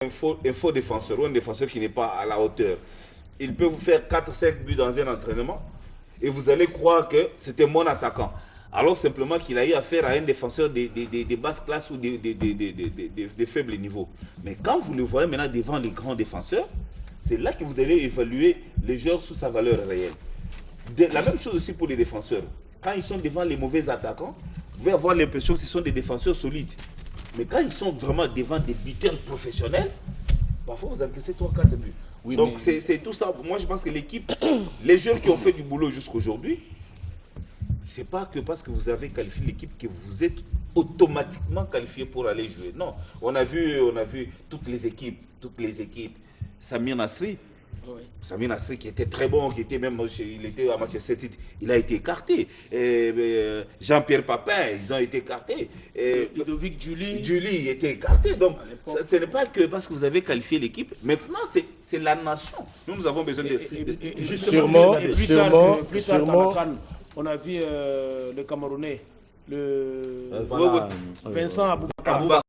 un faux défenseur ou un défenseur qui n'est pas à la hauteur, il peut vous faire 4-5 buts dans un entraînement et vous allez croire que c'était mon attaquant. Alors simplement qu'il a eu affaire à un défenseur de basse classe ou de faible niveau. Mais quand vous le voyez maintenant devant les grands défenseurs, c'est là que vous allez évaluer les joueurs sous sa valeur réelle. La même chose aussi pour les défenseurs. Quand ils sont devant les mauvais attaquants, vous allez avoir l'impression que ce sont des défenseurs solides. Mais quand ils sont vraiment devant des buteurs professionnels, parfois vous encaissez 3-4 buts. Oui, donc c'est tout ça. Moi je pense que l'équipe, les joueurs qui ont fait du boulot jusqu'aujourd'hui, c'est pas que parce que vous avez qualifié l'équipe que vous êtes automatiquement qualifié pour aller jouer. Non, on a vu toutes les équipes. Samir Nasri. Oui. Samir Nasri qui était très bon, qui était même il était à Manchester City, il a été écarté. Jean-Pierre Papin, ils ont été écartés. Ludovic Julie était écarté. Donc ce n'est pas que parce que vous avez qualifié l'équipe. Maintenant c'est la nation. Nous avons besoin de. Sûrement. Plus tard dans la CAN, on a vu le Camerounais, Vincent Aboubakar,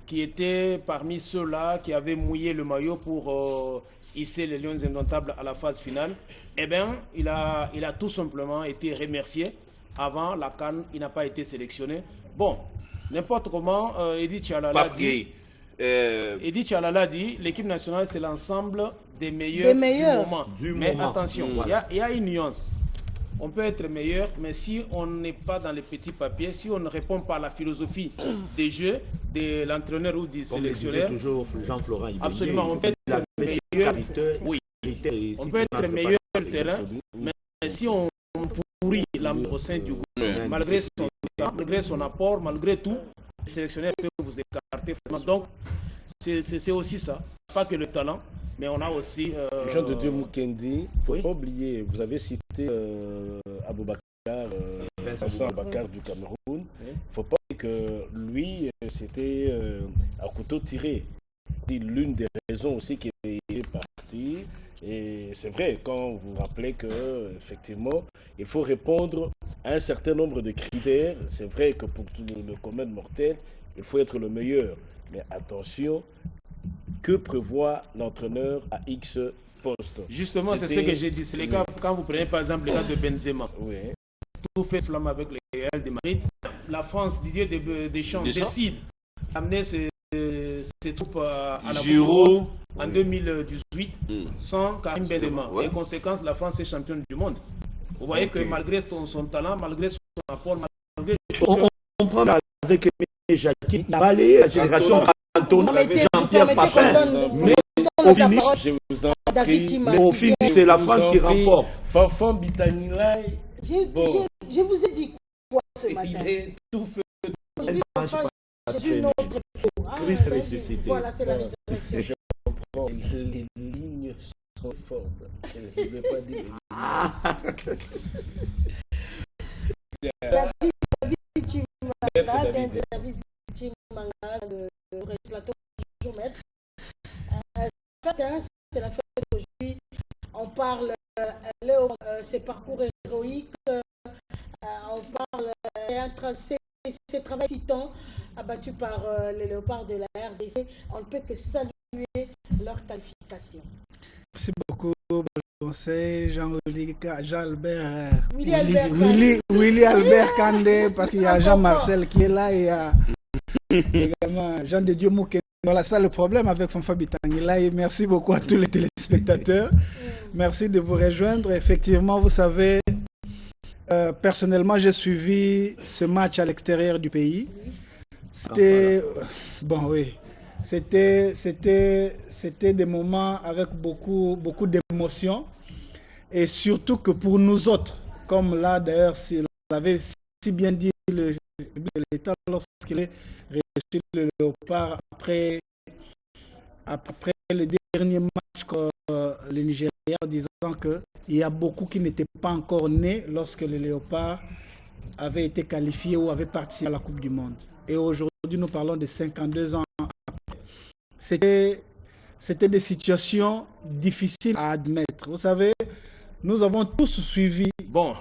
qui était parmi ceux-là qui avaient mouillé le maillot pour hisser les Lions indomptables à la phase finale. Eh bien, il a tout simplement été remercié. Avant la CAN, il n'a pas été sélectionné. Bon, n'importe comment, Edith Tchalala dit, l'équipe nationale, c'est l'ensemble des meilleurs du moment. Mais attention, il y a une nuance. On peut être meilleur, mais si on n'est pas dans les petits papiers, si on ne répond pas à la philosophie des jeux, de l'entraîneur ou du sélectionneur, toujours Jean-Florent, absolument, on peut être meilleur. Oui, on peut être meilleur sur le terrain, mais si on pourrit l'amour au sein du groupe, malgré son temps, malgré son apport, malgré tout, le sélectionneur peut vous écarter. Donc, c'est aussi ça, pas que le talent. Mais on a aussi... Jean de Dieu Mukendi, il ne faut pas oublier, vous avez cité Vincent Aboubakar du Cameroun. Il ne faut pas oublier que lui, c'était à couteau tiré. C'est l'une des raisons aussi qu'il est parti. Et c'est vrai, quand vous vous rappelez qu'effectivement, il faut répondre à un certain nombre de critères. C'est vrai que pour tout le commun mortel, il faut être le meilleur. Mais attention, que prévoit l'entraîneur à X poste? Justement, c'est ce que j'ai dit. C'est les cas, quand vous prenez par exemple le cas de Benzema, tout fait flamme avec le Real de Madrid. La France, Didier Deschamps, décide d'amener ses troupes à la Giroud en 2018 sans Karim Benzema. Et conséquence, la France est championne du monde. Vous voyez que malgré son talent, malgré son apport, malgré... On prend avec Jacques, il a balayé la génération Antoine, Jean-Pierre Papin, mais on finit, je vous en prie, mais on finit, c'est la France qui remporte. Fanfan Bitanilai, je vous ai dit quoi ce matin? Il est tout feu. Jésus notre tour. Christ ressuscité. Voilà, c'est la résurrection. Je comprends, les lignes sont fortes. Je ne veux pas dire. David Chimanga, le réalisateur toujours maître. C'est la fête d'aujourd'hui. On parle de ses parcours héroïques. On parle ces travaux titans abattus par les léopards de la RDC. On ne peut que saluer leur qualification. Merci beaucoup. C'est Jean-Albert Willy Albert Kandé, parce qu'il y a Jean-Marcel qui est là et il y a également Jean de Dieu Mouké. Voilà ça le problème avec Fanfa Bitangila. Et merci beaucoup à tous les téléspectateurs. Merci de vous rejoindre. Effectivement, vous savez, personnellement, j'ai suivi ce match à l'extérieur du pays. C'était C'était des moments avec beaucoup d'émotions. Et surtout que pour nous autres, comme là d'ailleurs, il avait si bien dit l'État lorsqu'il est reçu le Léopard après le dernier match contre le Nigeria, en disant qu'il y a beaucoup qui n'étaient pas encore nés lorsque le Léopard avait été qualifié ou avait participé à la Coupe du Monde. Et aujourd'hui, nous parlons de 52 ans après. C'était des situations difficiles à admettre. Vous savez, nous avons tous suivi. Bon,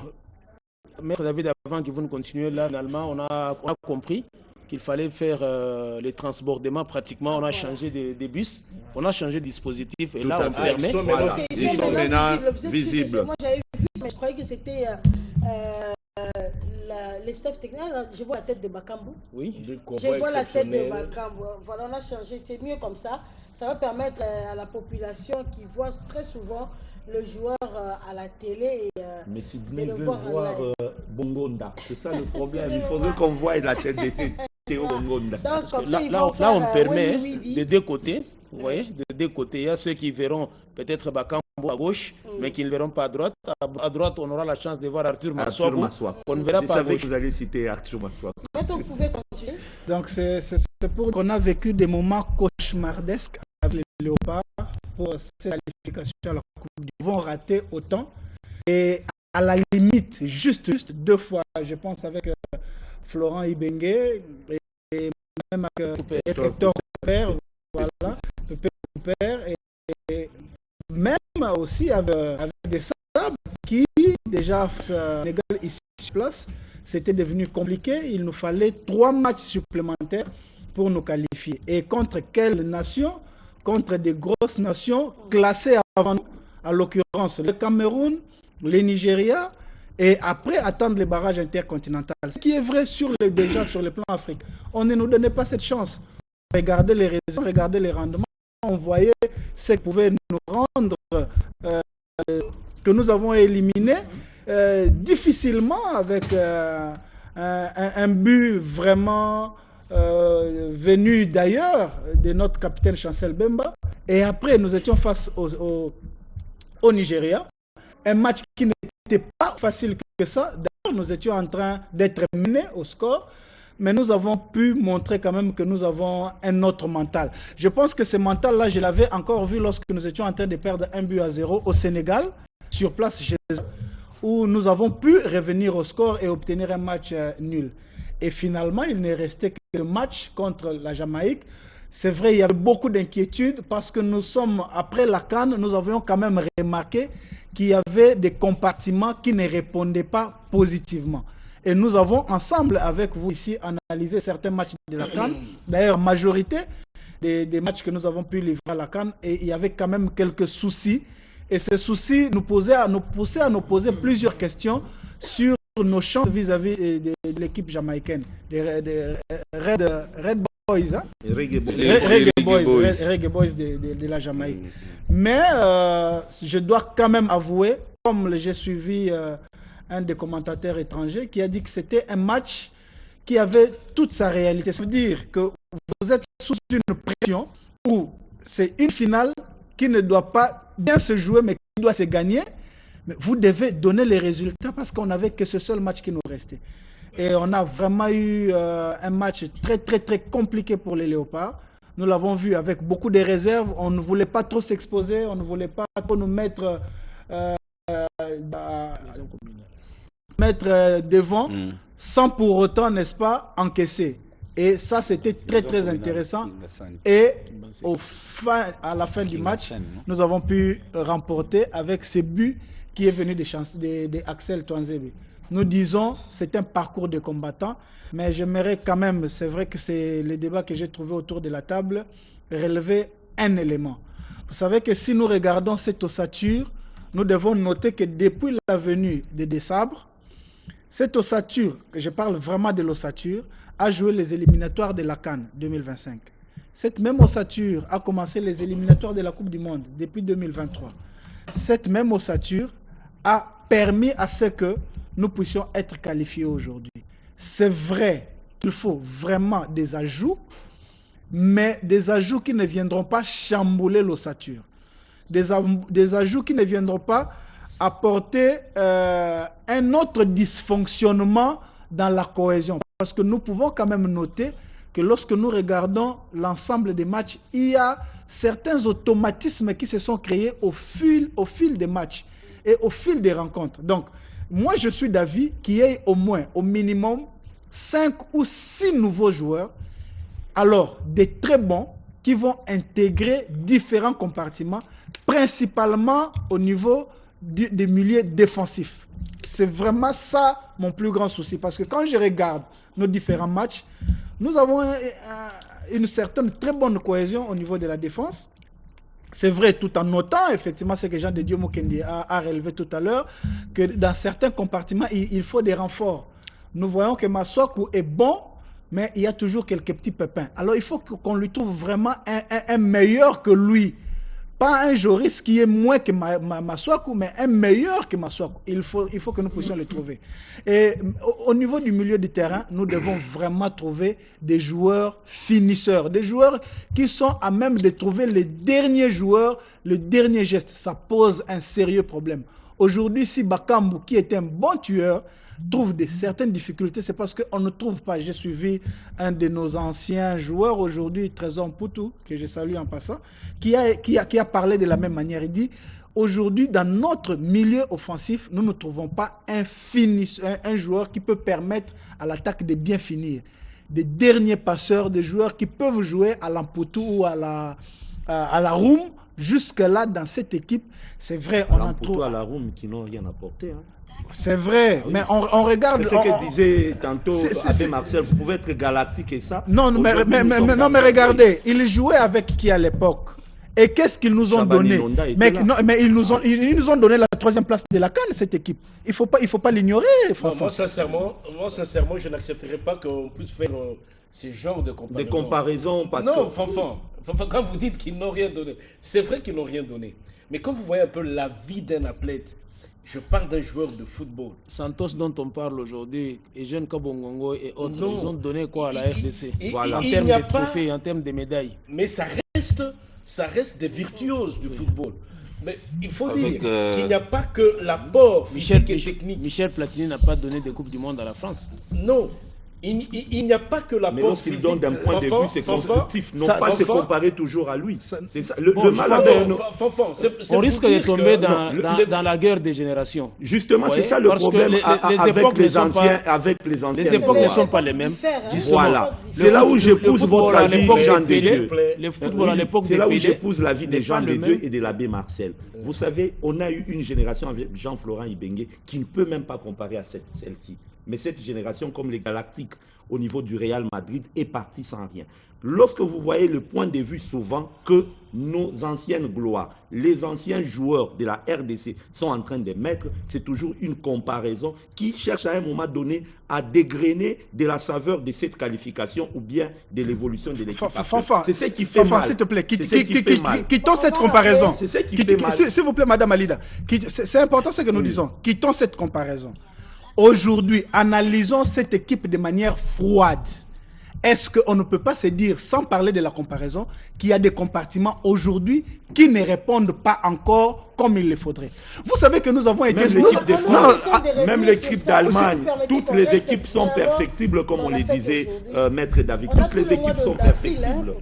Maître David, avant que vous ne continuiez là, finalement, on a compris qu'il fallait faire les transbordements pratiquement. On a changé des bus, on a changé de dispositif et là on permet... Ils sont maintenant visibles. Moi j'avais vu, mais je croyais que c'était les staff techniques. Je vois la tête de Bakambu. Oui. Je vois la tête de Bakambu. Voilà, on a changé. C'est mieux comme ça. Ça va permettre à la population qui voit très souvent le joueur à la télé. Mais Sidney veut voir Bongonda. C'est ça le problème. Il faudrait qu'on voie la tête de Théo Bongonda. Donc, là, on permet de deux côtés. Vous voyez, de deux côtés. Il y a ceux qui verront peut-être Bakambu à gauche, mais qui ne verront pas à droite. À droite, on aura la chance de voir Arthur Maswabo. On ne verra pas à gauche. Je savais que vous allez citer Arthur Maswabo. Quand on pouvait continuer. Donc, c'est pour qu'on a vécu des moments cauchemardesques avec les Léopards pour cette qualification à la Coupe du Monde. Ils vont rater autant. Et à la limite, juste 2 fois, je pense avec Florent Ibengue et même avec Hector Couper, voilà, et même aussi avec des sables qui déjà Sénégal ici sur place, c'était devenu compliqué. Il nous fallait 3 matchs supplémentaires pour nous qualifier. Et contre quelle nation? Contre des grosses nations classées avant nous, à l'occurrence le Cameroun, le Nigeria, et après attendre les barrages intercontinentaux. Ce qui est vrai déjà sur le plan africain. On ne nous donnait pas cette chance. Regardez les raisons, regardez les rendements. On voyait ce qui pouvait nous rendre, que nous avons éliminé difficilement avec un but vraiment venu d'ailleurs de notre capitaine Chancel Bemba. Et après, nous étions face au Nigeria. Un match qui n'était pas facile que ça. D'ailleurs, nous étions en train d'être menés au score. Mais nous avons pu montrer quand même que nous avons un autre mental. Je pense que ce mental-là, je l'avais encore vu lorsque nous étions en train de perdre 1-0 au Sénégal, sur place chez eux, où nous avons pu revenir au score et obtenir un match nul. Et finalement, il n'est resté que le match contre la Jamaïque. C'est vrai, il y avait beaucoup d'inquiétudes parce que nous sommes, après la CAN, nous avions quand même remarqué qu'il y avait des compartiments qui ne répondaient pas positivement. Et nous avons ensemble avec vous ici analysé certains matchs de la CAN. D'ailleurs, majorité des matchs que nous avons pu livrer à la CAN, et il y avait quand même quelques soucis. Et ces soucis nous poussaient à nous poser plusieurs questions sur nos chances vis-à-vis de l'équipe jamaïcaine, des Red Boys, hein? Reggae Boys de la Jamaïque. Mais je dois quand même avouer, comme j'ai suivi un des commentateurs étrangers qui a dit que c'était un match qui avait toute sa réalité. Ça veut dire que vous êtes sous une pression où c'est une finale qui ne doit pas bien se jouer, mais qui doit se gagner. Mais vous devez donner les résultats parce qu'on n'avait que ce seul match qui nous restait. Et on a vraiment eu un match très, très, très compliqué pour les Léopards. Nous l'avons vu avec beaucoup de réserves. On ne voulait pas trop s'exposer, on ne voulait pas trop nous mettre devant sans pour autant, n'est-ce pas, encaisser. Et ça, c'était très, très intéressant. Et à la fin du match, nous avons pu remporter avec ce but qui est venu d'Axel Touanzebe. Nous disons, c'est un parcours de combattants, mais j'aimerais quand même, c'est vrai que c'est le débat que j'ai trouvé autour de la table, relever un élément. Vous savez que si nous regardons cette ossature, nous devons noter que depuis la venue de Desabre, cette ossature, je parle vraiment de l'ossature, a joué les éliminatoires de la CAN 2025. Cette même ossature a commencé les éliminatoires de la Coupe du Monde depuis 2023. Cette même ossature a permis à ce que nous puissions être qualifiés aujourd'hui. C'est vrai qu'il faut vraiment des ajouts, mais des ajouts qui ne viendront pas chambouler l'ossature. Des ajouts qui ne viendront pas apporter un autre dysfonctionnement dans la cohésion. Parce que nous pouvons quand même noter que lorsque nous regardons l'ensemble des matchs, il y a certains automatismes qui se sont créés au fil des matchs et au fil des rencontres. Donc, moi, je suis d'avis qu'il y ait au moins, au minimum, 5 ou 6 nouveaux joueurs, alors des très bons, qui vont intégrer différents compartiments, principalement au niveau des milieux défensifs. C'est vraiment ça mon plus grand souci. Parce que quand je regarde nos différents matchs, Nous avons une certaine très bonne cohésion au niveau de la défense. C'est vrai, tout en notant, effectivement, ce que Jean de Dieu Mukendi a relevé tout à l'heure, que dans certains compartiments, il faut des renforts. Nous voyons que Massakou est bon, mais il y a toujours quelques petits pépins. Alors, il faut qu'on lui trouve vraiment un meilleur que lui. Pas un Joris qui est moins que Massakou, mais un meilleur que Massakou. Il faut que nous puissions le trouver. Et au niveau du milieu du terrain, nous devons vraiment trouver des joueurs finisseurs, des joueurs qui sont à même de trouver les derniers joueurs, le dernier geste. Ça pose un sérieux problème. Aujourd'hui, si Bakambu, qui est un bon tueur, trouve certaines difficultés, c'est parce qu'on ne trouve pas. J'ai suivi un de nos anciens joueurs aujourd'hui, Trésor Mputu, que je salue en passant, qui a parlé de la même manière. Il dit, aujourd'hui, dans notre milieu offensif, nous ne trouvons pas un joueur qui peut permettre à l'attaque de bien finir. Des derniers passeurs, des joueurs qui peuvent jouer à l'Amputu ou à la Room. Jusque-là, dans cette équipe, c'est vrai, on en trouve... à la Room qui n'ont rien apporté. Hein. C'est vrai, mais on regarde... C'est ce que disait tantôt Abbé Marcel, vous pouvez être galactique et ça. Non, mais regardez, ils jouaient avec qui à l'époque? Et qu'est-ce qu'ils nous ont donné? Mais ils nous ont donné la 3e place de la CAN, cette équipe. Il faut pas l'ignorer. Moi, sincèrement, je n'accepterai pas qu'on puisse faire ces genres de comparaisons. Des comparaisons parce non, que... Fanfan, quand vous dites qu'ils n'ont rien donné, c'est vrai qu'ils n'ont rien donné. Mais quand vous voyez un peu la vie d'un athlète, je parle d'un joueur de football. Santos dont on parle aujourd'hui, et Jeune Kabongongo et autres, ils ont donné quoi à la RDC en termes de trophées, en termes de médailles? Mais ça reste des virtuoses du football. Mais il faut dire qu'il n'y a pas que l'apport physique et technique. Michel Platini n'a pas donné de Coupe du Monde à la France. Non. Il n'y a pas que l'apport. Mais lorsqu'il donne d'un point de vue, c'est constructif. Non pas se comparer toujours à lui. C'est ça. Le mal avec nous. On risque de tomber dans la guerre des générations. Justement, c'est ça le problème avec les anciens. Les époques ne sont pas les mêmes. Voilà. C'est là où j'épouse votre avis, Jean de Dieu. Le football à l'époque c'est là où j'épouse l'avis de Jean de Dieu et de l'abbé Marcel. Vous savez, on a eu une génération avec Jean-Florent Ibengue qui ne peut même pas comparer à celle-ci. Mais cette génération, comme les Galactiques au niveau du Real Madrid, est partie sans rien. Lorsque vous voyez le point de vue souvent que nos anciennes gloires, les anciens joueurs de la RDC sont en train de mettre, c'est toujours une comparaison qui cherche à un moment donné à dégrainer de la saveur de cette qualification ou bien de l'évolution de l'équipe. C'est ce qui fait mal. S'il te plaît, quittons cette comparaison. C'est ce qui fait mal. S'il vous plaît, Madame Alida, c'est important ce que nous disons. Quittons cette comparaison. Aujourd'hui, analysons cette équipe de manière froide. Est-ce qu'on ne peut pas se dire, sans parler de la comparaison, qu'il y a des compartiments aujourd'hui qui ne répondent pas encore comme il le faudrait? Vous savez que nous avons été... Même l'équipe d'Allemagne, toutes les équipes sont perfectibles, comme on le disait, Maître David. Toutes les équipes sont perfectibles.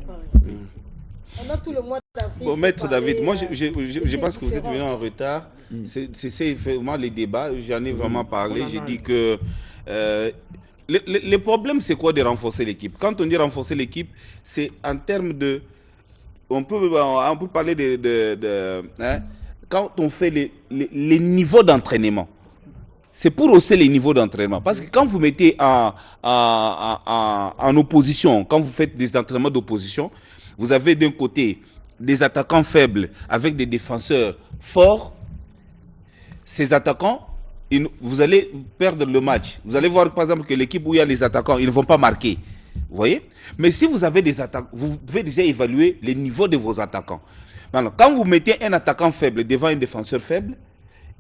On a tout le mois d'Afrique. Bon, Maître David, moi je pense que vous êtes venu en retard. C'est vraiment les débats. J'en ai vraiment parlé. J'ai dit que le problème, c'est quoi de renforcer l'équipe? Quand on dit renforcer l'équipe, c'est en termes de... On peut parler quand on fait les niveaux d'entraînement. C'est pour hausser les niveaux d'entraînement. Parce que quand vous mettez en opposition, quand vous faites des entraînements d'opposition, vous avez d'un côté des attaquants faibles avec des défenseurs forts. Ces attaquants, vous allez perdre le match. Vous allez voir par exemple que l'équipe où il y a les attaquants, ils ne vont pas marquer. Vous voyez? Mais si vous avez des attaquants, vous pouvez déjà évaluer les niveaux de vos attaquants. Maintenant, quand vous mettez un attaquant faible devant un défenseur faible,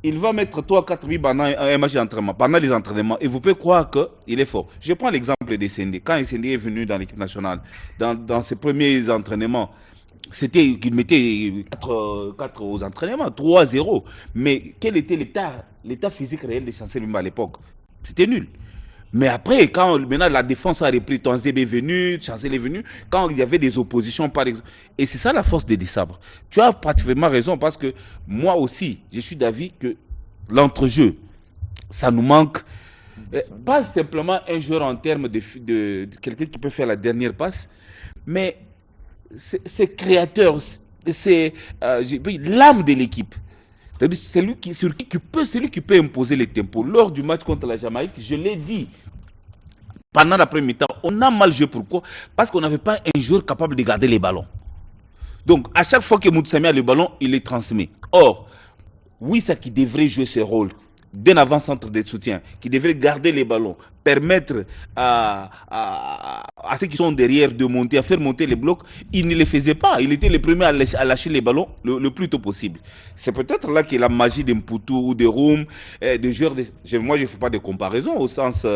il va mettre 3-4 buts pendant un match d'entraînement, pendant les entraînements, et vous pouvez croire qu'il est fort. Je prends l'exemple d'Essendé. Quand Essendé est venu dans l'équipe nationale, dans ses premiers entraînements, c'était qu'il mettait 4 aux entraînements, 3-0. Mais quel était l'état physique réel de Chancel Mbemba à l'époque? C'était nul. Mais après, quand maintenant la défense a repris, Tonzebe est venu, Chancel est venu, quand il y avait des oppositions par exemple. Et c'est ça la force des Dessabres. Tu as pratiquement raison parce que moi aussi, je suis d'avis que l'entrejeu, ça nous manque. Pas simplement un joueur en termes de quelqu'un qui peut faire la dernière passe, mais c'est créateur, c'est l'âme de l'équipe. C'est lui qui peut imposer les tempos. Lors du match contre la Jamaïque, je l'ai dit, pendant la première mi-temps, on a mal joué. Pourquoi? Parce qu'on n'avait pas un joueur capable de garder les ballons. Donc, à chaque fois que Moutoussamy a le ballon, il les transmet. Or, Wissa qui devrait jouer ce rôle d'un avant-centre de soutien, qui devrait garder les ballons, permettre à ceux qui sont derrière de monter, à faire monter les blocs, il ne le faisait pas. Il était le premier à lâcher les ballons le plus tôt possible. C'est peut-être là que la magie d'Mputu ou de Roum, des joueurs, moi je ne fais pas de comparaison au sens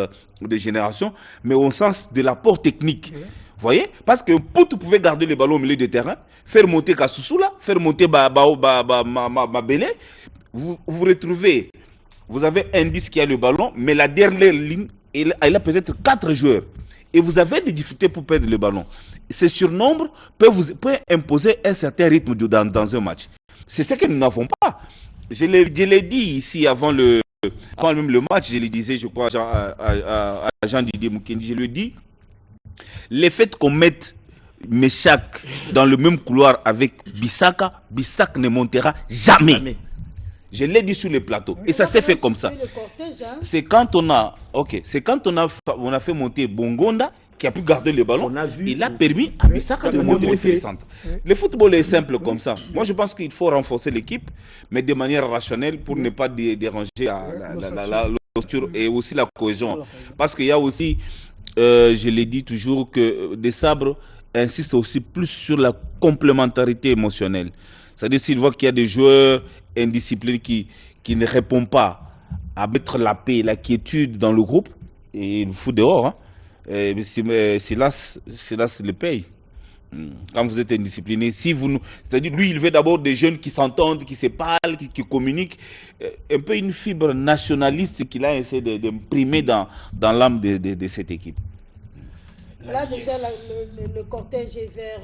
de génération, mais au sens de l'apport technique. Vous voyez? Parce que Mputu pouvait garder le ballon au milieu du terrain, faire monter Kassoussoula, faire monter Mabele. Vous retrouvez, vous avez un 10 qui a le ballon, mais la dernière ligne, il a peut-être 4 joueurs. Et vous avez des difficultés pour perdre le ballon. Ces surnombres peuvent imposer un certain rythme dans un match. C'est ce que nous n'avons pas. Je l'ai dit ici avant même le match, je le disais, je crois, à Jean-Didier Mukendi, je lui ai dit, le fait qu'on mette Meshak dans le même couloir avec Bissaka ne montera jamais. Je l'ai dit sur le plateau. Et ça s'est fait comme ça. C'est quand on a fait monter Bongonda, qui a pu garder le ballon. Il a permis à Bissaka de monter le centre. Le football est simple comme ça. Moi, je pense qu'il faut renforcer l'équipe, mais de manière rationnelle pour ne pas déranger la posture et aussi la cohésion. Parce qu'il y a aussi, je l'ai dit toujours, que Desabre insiste aussi plus sur la complémentarité émotionnelle. C'est-à-dire s'il voit qu'il y a des joueurs indisciplinés qui ne répondent pas à mettre la paix et la quiétude dans le groupe, et il le fout dehors. Hein. Silas le paye. Quand vous êtes indiscipliné, c'est-à-dire lui, il veut d'abord des jeunes qui s'entendent, qui se parlent, qui communiquent. Un peu une fibre nationaliste qu'il a essayé d'imprimer dans l'âme de cette équipe. Là, déjà, le cortège est vers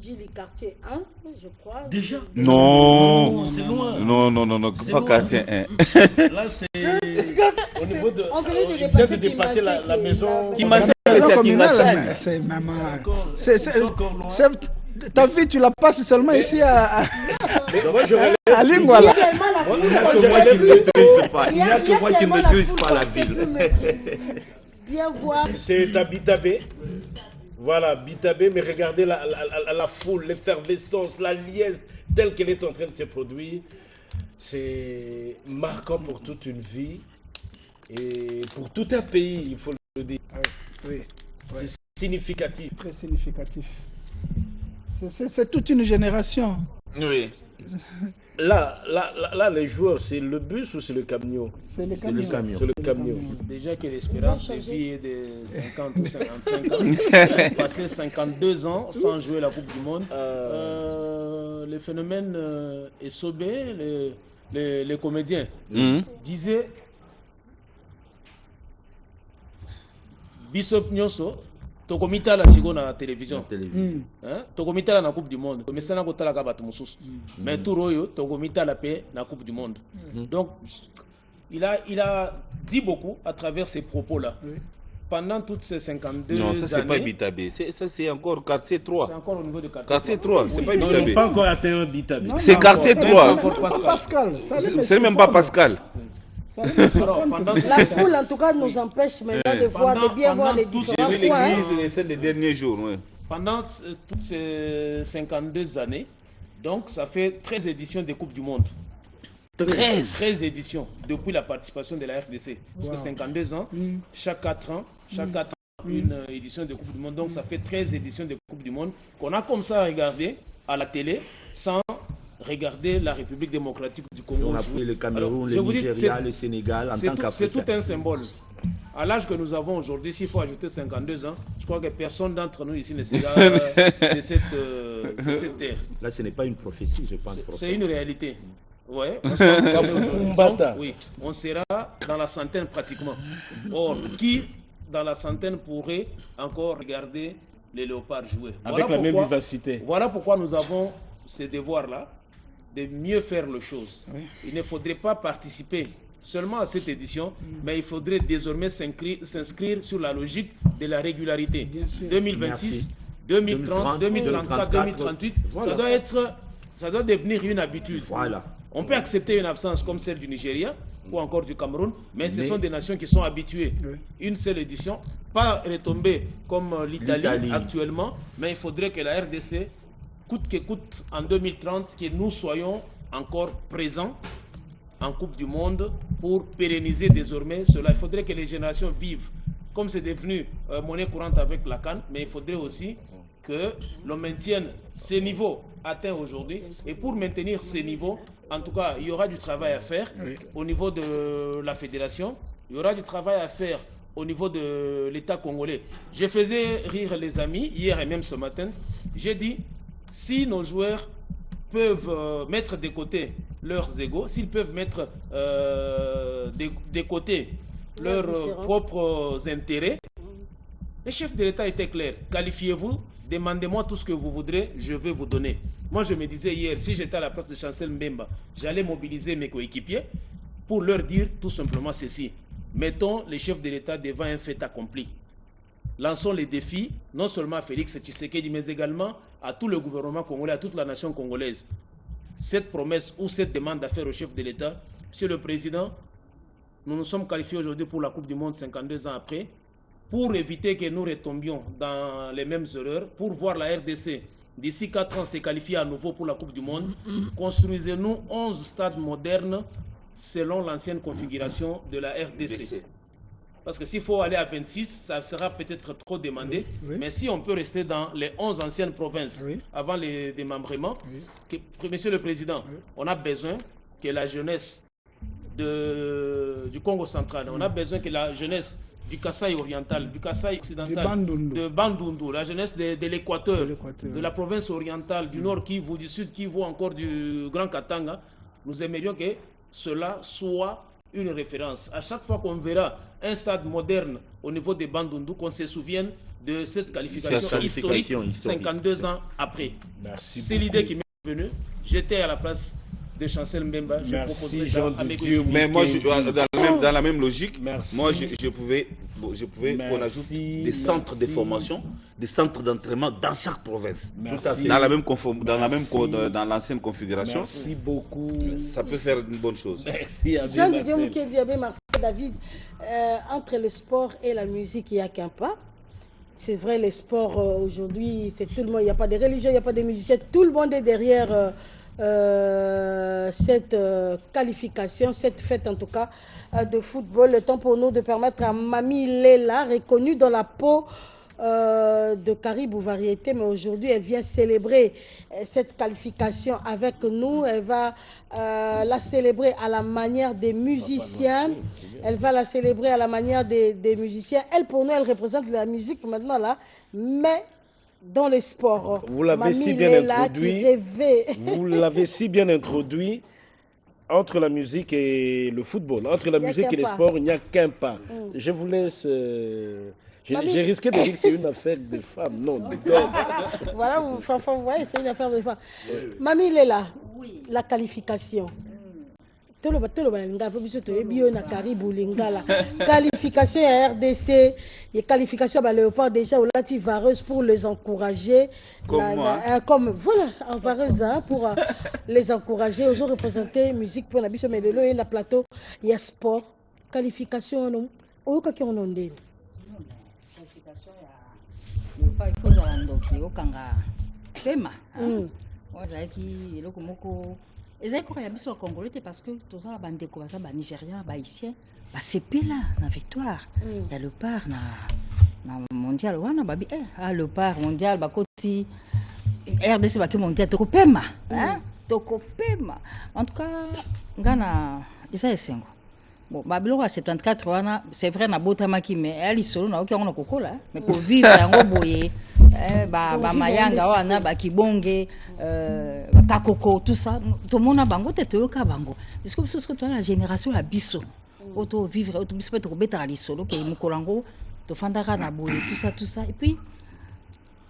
Djili quartier 1, je crois. Déjà? Non, c'est loin. Non, pas quartier 1. Là, c'est au niveau de. On venait de vient de dépasser la maison. C'est maman. Ta vie, tu la passes seulement ici à Lingouala. Il n'y a que moi qui ne maîtrise pas la ville. Bien voir. C'est à Bitabé. Voilà, Bitabé, mais regardez la foule, l'effervescence, la liesse telle qu'elle est en train de se produire. C'est marquant pour toute une vie et pour tout un pays, il faut le dire. Oui. C'est significatif. Très significatif. C'est toute une génération. Oui. Là, les joueurs, c'est le bus ou c'est le camion? C'est le camion. C'est le camion. Déjà que l'espérance de vie est de 50 ou 55 ans, passé 52 ans sans jouer la Coupe du Monde, le phénomène est sobé. Les comédiens disaient Bishop Nyonso, Tokomita la Chigo na télévision. Tokomita la Coupe du Monde. Mais ça n'a pas la mais tout royo Tokomita la paix na Coupe du Monde. Donc il a dit beaucoup à travers ces propos-là. Pendant toutes ces 52 années. Non, ça c'est pas Bitabé. Ça c'est encore quartier 3. C'est encore au niveau de quartier 3. C'est pas Bitabé. Ils n'ont pas encore atteint Bitabé. C'est quartier 3. Pascal. C'est même pas Pascal. La foule, en tout cas, nous empêche maintenant de bien voir les différents points. C'est les derniers jours. Ouais. Pendant toutes ces 52 années, donc ça fait 13 éditions des Coupes du Monde. 13 éditions depuis la participation de la RDC. Parce que 52 ans, chaque 4 ans, une édition de Coupe du Monde. Donc ça fait 13 éditions de Coupe du Monde qu'on a comme ça regardé à la télé sans regarder la République démocratique du Congo. On a pris le Cameroun, le Nigeria, le Sénégal en tant qu'Africain. C'est tout un symbole. À l'âge que nous avons aujourd'hui, s'il faut ajouter 52 ans, je crois que personne d'entre nous ici ne s'égare de cette terre. Là, ce n'est pas une prophétie, je pense. C'est une réalité. Ouais, oui, on sera dans la centaine pratiquement. Or, qui dans la centaine pourrait encore regarder les léopards jouer? Avec la même vivacité. Voilà pourquoi nous avons ce devoir-là de mieux faire les choses. Il ne faudrait pas participer seulement à cette édition, mais il faudrait désormais s'inscrire sur la logique de la régularité. 2026, 2030, 2034, 2038, ça doit devenir une habitude. Voilà. On peut accepter une absence comme celle du Nigeria, ou encore du Cameroun, mais ce sont des nations qui sont habituées. Une seule édition, pas retombée comme l'Italie actuellement, mais il faudrait que la RDC, coûte que coûte en 2030, que nous soyons encore présents en Coupe du Monde pour pérenniser désormais cela. Il faudrait que les générations vivent, comme c'est devenu monnaie courante avec la CAN, mais il faudrait aussi que l'on maintienne ces niveaux atteints aujourd'hui. Et pour maintenir ces niveaux, en tout cas, il y aura du travail à faire au niveau de la fédération, il y aura du travail à faire au niveau de l'État congolais. Je faisais rire les amis, hier et même ce matin, j'ai dit, si nos joueurs peuvent mettre de côté leurs égos, s'ils peuvent mettre de côté leurs propres intérêts, le chef de l'État était clair. Qualifiez-vous, demandez-moi tout ce que vous voudrez, je vais vous donner. Moi, je me disais hier, si j'étais à la place de Chancel Mbemba, j'allais mobiliser mes coéquipiers pour leur dire tout simplement ceci. Mettons les chefs de l'État devant un fait accompli. Lançons les défis, non seulement à Félix Tshisekedi, mais également à tout le gouvernement congolais, à toute la nation congolaise. Cette promesse ou cette demande à faire au chef de l'État, Monsieur le Président, nous nous sommes qualifiés aujourd'hui pour la Coupe du Monde 52 ans après, pour éviter que nous retombions dans les mêmes erreurs, pour voir la RDC d'ici 4 ans se qualifier à nouveau pour la Coupe du Monde, construisez-nous 11 stades modernes selon l'ancienne configuration de la RDC. Parce que s'il faut aller à 26, ça sera peut-être trop demandé. Mais si on peut rester dans les 11 anciennes provinces avant les démembrements, Monsieur le Président, on a besoin que la jeunesse du Congo central, on a besoin que la jeunesse du Kasaï oriental, du Kasaï occidental, de Bandundu, la jeunesse de l'Équateur, de la province orientale, du Nord Kivu, du Sud Kivu, encore du Grand Katanga, nous aimerions que cela soit une référence. À chaque fois qu'on verra un stade moderne au niveau de Bandundu, qu'on se souvienne de cette qualification historique 52 ans après. C'est l'idée qui m'est venue. J'étais à la place de Chancel Mbemba. Je proposerai ça à mes coéquipiers. Mais moi, dans la même logique, moi, je pouvais qu'on ajoute des centres de formation, des centres d'entraînement dans chaque province. Dans l'ancienne configuration. Merci beaucoup. Ça peut faire une bonne chose. Merci à Jean-Didier Moukédiabé, Marcel David, entre le sport et la musique, il n'y a qu'un pas. C'est vrai, les sports aujourd'hui, c'est tout le monde. Il n'y a pas de religion, il n'y a pas de musiciens. Tout le monde est derrière cette qualification, cette fête en tout cas de football. Le temps pour nous de permettre à Mamie Lela, reconnue dans la peau de Caribou Variété, mais aujourd'hui elle vient célébrer cette qualification avec nous. Elle va la célébrer à la manière des musiciens. Elle va la célébrer à la manière des musiciens. Elle, pour nous, elle représente la musique maintenant là, mais dans les sports. Vous l'avez si bien introduit. Vous l'avez si bien introduit. Entre la musique et le football, entre la musique et les sports, il n'y a qu'un pas. Je vous laisse. J'ai risqué de dire que c'est une affaire de femmes, non, d'hommes. Voilà, vous voyez, c'est une affaire de femmes. Mamie Lela, la qualification. Qualification à RDC, et qualification à Léopard déjà au Lati Vareuse pour les encourager. Comme voilà, en Vareuse pour les encourager. Aujourd'hui, représenter musique pour la biche, mais le et la plateau, il y a sport. Qualification, non. Au cas qu'on en dit. Qualification, il faut que au Kanga. Fema. Ozaki, le Komoko. Et ça, il y a des Congolais parce que tous les bandits Nigériens, Haïtiens, c'est là la victoire. Il y a le part na mondial, le part mondial, côté RDC mondial, Tokopema, Tokopema. En tout cas, Ghana, ça est 5. Bon, Babylon à 74 c'est vrai na botamaki mais elle solo na oki on kokola mais pour vivre yango boye mayanga wana bakibonge kakoko tout ça tout le monde a bango tete yoka bango parce que ce que la génération a biso auto vivre auto biso peut beta ali solo ke mukolango to fandaka na boye tout ça et puis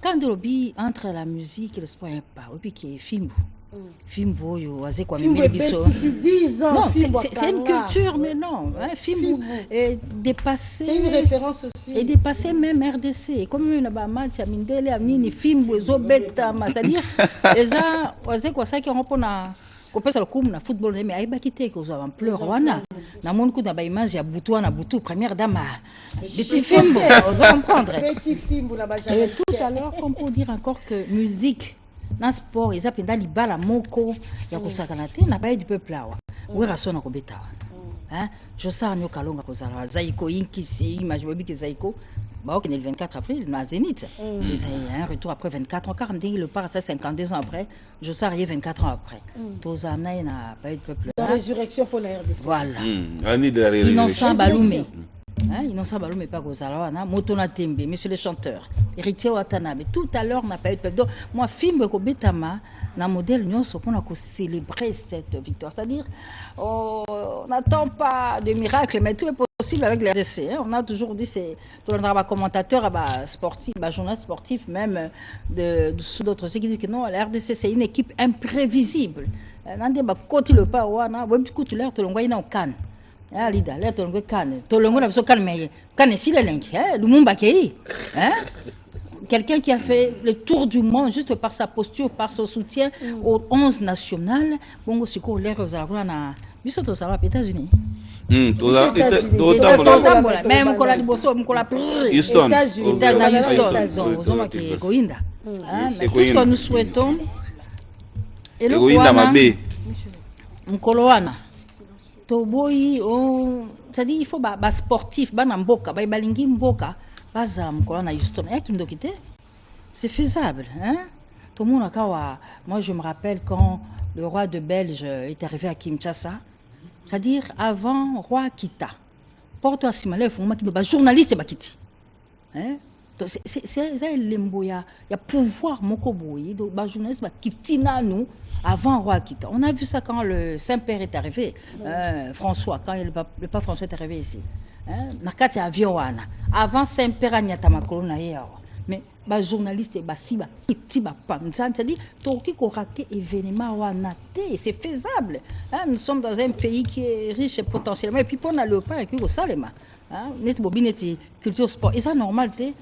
quand le bi entre la musique et le sport pas et puis qui est film Fimbo, non, c'est une culture, mais non. Fimbo est dépassé. C'est une référence aussi. Et dépassé même RDC. Comme une match à Mindele, à Nini, Fimbo, Zobeta, c'est-à-dire, les gens, quoi ça qui ont kopesa le coupe na football mais ayeba kité ko zo ampleur wana na mon coup na ba image ya butu na butu première dame petit film vous comprendre petit film la baja. Et tout à l'heure comme pour dire encore que musique na sport ils appellent libala moko ya kosakana te na ba du peuple là oui rasona ko beta hein je sens nyo kalonga ko zala zaiko inkisi image bobi ke zaiko bah, ok, le 24 avril, à Zénith. J'ai un retour après 24 ans. 40 il part à ça 52 ans après. Je suis arrivé 24 ans après. Tous amna n'a pas eu de peuple. La résurrection pour la RDC. Voilà. Innocent Baloumé. Innocent Baloumé pas Gozalawana. Motona Tembe, monsieur le chanteur. Héritier Watanabe. Tout à l'heure n'a pas eu de peuple. Donc, moi, film ko Betama, na modèle nous on a célébrer cette victoire. C'est-à-dire, on n'attend pas de miracle, mais tout est possible avec les RDC. Hein. On a toujours dit, c'est commentateur, sportif, journaliste sportif, même d'autres qui disent que non, la RDC c'est une équipe imprévisible. Nande ba koti le pas wana, webi kutu l'air tolongwa ina okan. Ah lida, l'air tolongwa kan. Tolongwa na biso kan meye. Kan si le link, hein, Lumumba kei. Hein? Quelqu'un qui a fait le tour du monde juste par sa posture, par son soutien aux 11 nationales. Bongo siko l'air aux arwana. Biso to sala aux États-Unis. Même mkola liboso mkola Houston. Donc ozoma ki Goinda. Mais tout ce que nous souhaitons et le Mkoloana Toboyi c'est-à-dire il faut ba sportif ba mboka ba balingi mboka baza Mkoloana Houston et kindokite c'est faisable hein tout le monde akawa moi je me rappelle quand le roi de Belge est arrivé à Kinshasa. C'est-à-dire avant roi Kita. Porto Asimale font qui ba journaliste ba kiti. Hein? C'est lemboya, il y a pouvoir moko boyi donc ba journaliste ba kiti na nous avant roi Kita. On a vu ça quand le Saint-Père est arrivé, François quand le pape François est arrivé ici. Hein? Nakati avion wana. Avant Saint-Père anyata makolo na yawa. Mais ba journaliste ba si ba kiti ba panza c'est-à-dire toki ko rater événement wana té c'est faisable hein? Nous sommes dans un pays qui est riche potentiellement et puis pour na le pas et ko salema hein net bobineti culture sport et ça normal té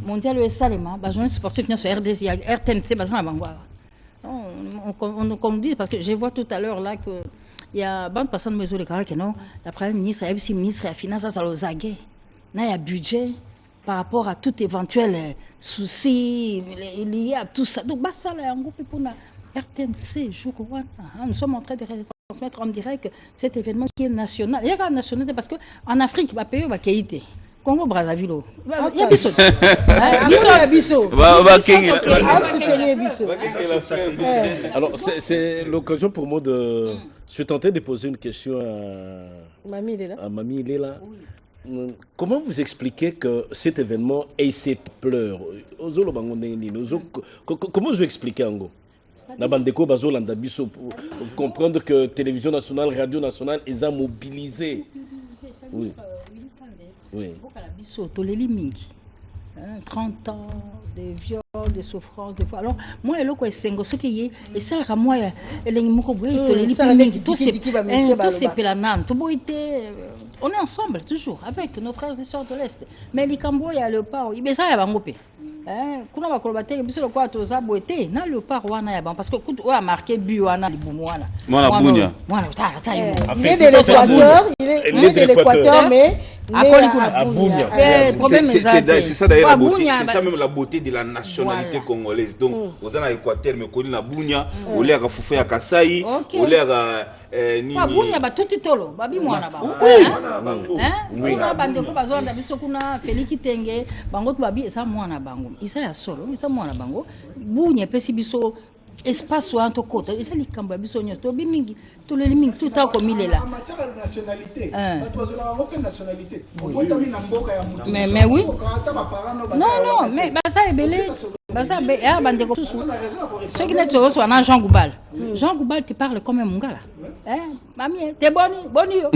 mondial le salema ba journaliste sportif sur RDC RTNC ba ça bangwa on dit parce que je vois tout à l'heure là que il y a bonne personne mesure que non la première ministre et aussi ministre des finances à l'ozagé na il y a budget par rapport à tout éventuel souci lié à tout ça. Donc, ça, là, un groupe pour la RTNC, nous sommes en train de transmettre en direct cet événement qui est national. Il y a un national parce qu'en Afrique, il y a un pays qui a été. Congo Brazzaville. Il y a Bissot. Alors, c'est l'occasion pour moi de se tenter de poser une question à Mamie Léla. Comment vous expliquez que cet événement ait cette pleure? Comment vous expliquez Ango? Pour comprendre que télévision nationale, radio nationale, ils ont mobilisé. Oui. Oui. 30 ans de viol, de souffrance, de fois. Alors, moi, ce qui est, et ça, moi, on est ensemble toujours avec nos frères et sœurs de l'Est. Mais les Camboya, le pas, il ça, il va m'opé. Kuna ba kolobate biso le kwa toza boete na le par wana ya ban parce que on a marqué but wana li bumwana mwana bunya mwana ta il est de l'Équateur il est de l'Équateur mais à Bunya c'est ça d'ailleurs la beauté c'est ça même la beauté de la nationalité congolaise donc aux en Équateur mais koni na bunya ole aka fufu ya Kasai ole aka nini bunya ba tuti tolo babi mwana ba oui na bande ko bazonda biso kuna Félix Kitenge bango to babi esa mwana bango isa ya solo isa mwana bango bunya pesi biso espace ou entre côté et ça les cambia biso nyoto bi mingi to le mingi tout temps comme il est là en matière de nationalité la aucune nationalité mais oui non mais ça est belé ça be ya bande ko susu ce qui n'est pas sur Jean Goubal Jean Goubal te parle comme un mungala mami t'es boni yo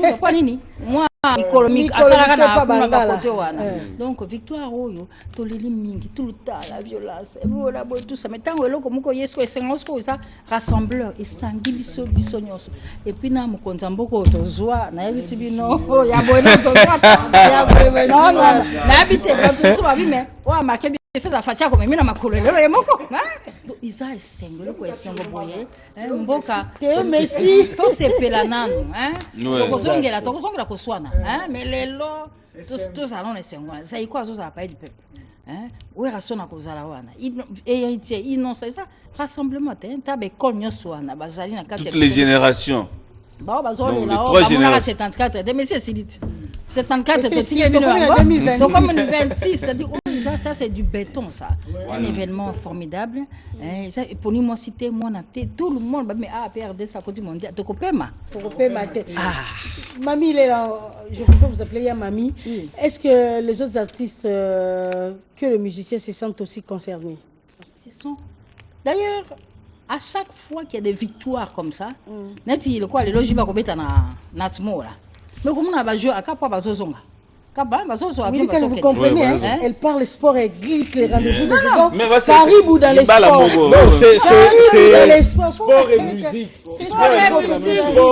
mais pas nini moi économique asalaka na kuna côté wana donc victoire oyo to leli mingi tout le temps la violence voilà tout ça mais tant eloko moko yeso esengosko ça rassembleur et sangi biso nyonso et puis na mokonza mboko tozwa na yebisi bino ya bono tozwa ya non na habite ba tout ça mais on a marqué fait la fatia comme mais na makolo le moko donc isa esengo ko esengo boye mboka merci to sepela nanu kozongela ko swana mais lelo to salon esengo ça iko azo za pa du peuple ou rasona kozala wana héritier innocent ça rassemblement tabe école nyoso wana bazali na toutes les générations. Bon, bah, on est là, on a 74, mais c'est 74, c'est 2026, c'est-à-dire, ça c'est du béton, ça. Un événement formidable. Pour nous, moi, citer, moi, tout le monde, mais PRD, ça côté mondial. Tokopema. Mamie, il est là, je préfère vous appeler Mamie. Est-ce que les autres artistes, que les musiciens se sentent aussi concernés? D'ailleurs, à chaque fois qu'il y a des victoires comme ça, neti le quoi les logiques va commettre na tmo là. Mais comment on va jouer à Kapa bazozonga. Kapa bazozo Oui, quand vous comprenez, elle parle sport et glisse les rendez-vous des gens. Mais Caribou dans les sports. Non, c'est sport et musique. Sport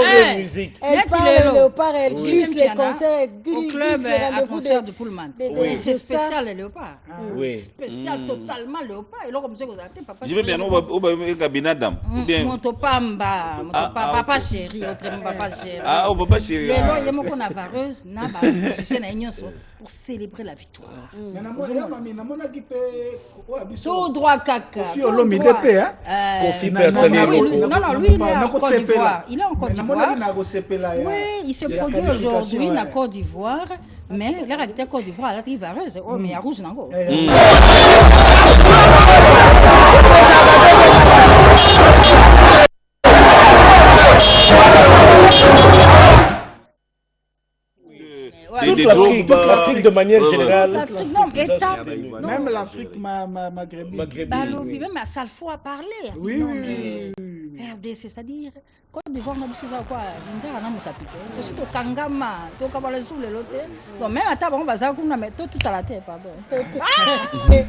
et musique. Elle parle léopard, elle glisse les concerts, elle glisse les rendez-vous de Pullman. C'est spécial le léopard. Oui. Spécial totalement léopard. Et là comme ça vous avez papa. Je veux bien au cabinet d'âme. Mon pamba, papa chéri, autrement papa chéri. Ah, papa chéri. Les lois yemo qu'on a vareuse, na ba musicien na pour célébrer la victoire. Tout droit caca. Kofi personnellement. Non, lui il est en Côte d'Ivoire. Il est en Côte d'Ivoire. Oui, il se produit aujourd'hui en Côte d'Ivoire. Mais la réalité Côte d'Ivoire, elle est vareuse. Oh, mais il y a rouge dans le Toute l'Afrique de manière générale. Même l'Afrique maghrébine. Même à Salfo a parlé. Oui. RDC, c'est-à-dire, Côte d'Ivoire, on a besoin de quoi? On a besoin de surtout Kangama, tout comme le sous le loté. Même à table, on va dire qu'on a mis tout à la tête, pardon.